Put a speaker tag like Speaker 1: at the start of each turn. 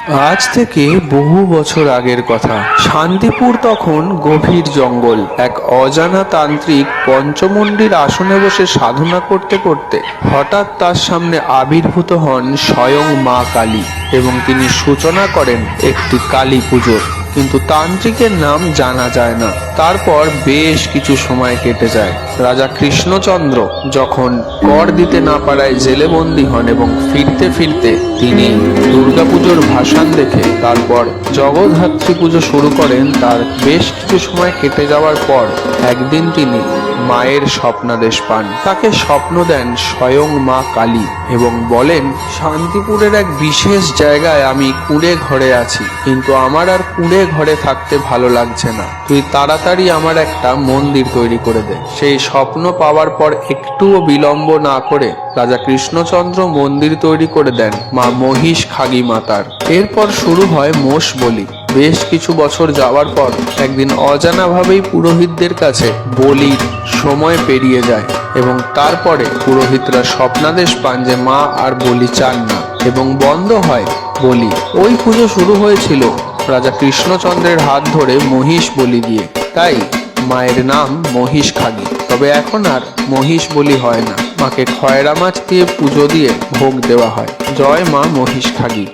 Speaker 1: আজ থেকে বহু বছর আগের কথা। শান্তিপুর তখন গভীর জঙ্গল। এক অজানা তান্ত্রিক পঞ্চমুণ্ডির আসনে বসে সাধনা করতে করতে হঠাৎ তার সামনে আবির্ভূত হন স্বয়ং মা কালী এবং তিনি সূচনা করেন একটি কালী পুজোর। কিন্তু তান্ত্রিকের নাম জানা যায় না। তারপর বেশ কিছু সময় কেটে যায়। রাজা কৃষ্ণচন্দ্র যখন কর দিতে না পারায় জেলে বন্দী হন এবং ফিরতে ফিরতে তিনি দুর্গাপুজোর ভাসান দেখে তারপর জগদ্ধাত্রী পুজো শুরু করেন। তার বেশ কিছু সময় কেটে যাওয়ার পর একদিন তিনি মায়ের স্বপ্নাদেশ পান। তাকে স্বপ্ন দেন স্বয়ং মা কালী এবং বলেন, শান্তিপুরের এক বিশেষ জায়গায় আমি কুঁড়ে ঘরে আছি, কিন্তু আমার আর কুঁড়ে ঘরে থাকতে ভালো লাগছে না। তুই তাড়াতাড়ি আমার একটা মন্দির তৈরি করে দে। সেই স্বপ্ন পাওয়ার পর একটুও বিলম্ব না করে রাজা কৃষ্ণচন্দ্র মন্দির তৈরি করে দেন মা মহিষ খাগি মাতার। এরপর শুরু হয় মোষ বলি। বেশ কিছু বছর যাওয়ার পর একদিন অজানাভাবেই পুরোহিতদের কাছে বলির সময় পেরিয়ে যায় এবং তারপরে পুরোহিতরা স্বপ্নাদেশ পান যে মা আর বলি চান না এবং বন্ধ হয় বলি। ওই পুজো শুরু হয়েছিল রাজা কৃষ্ণচন্দ্রের হাত ধরে মহিষ বলি দিয়ে, তাই মায়ের নাম মহিষ খাগি। তবে এখন আর মহিষ বলি হয় না, মাকে খয়রা মাছ দিয়ে পুজো দিয়ে ভোগ দেওয়া হয়। জয় মা মহিষ খাগি।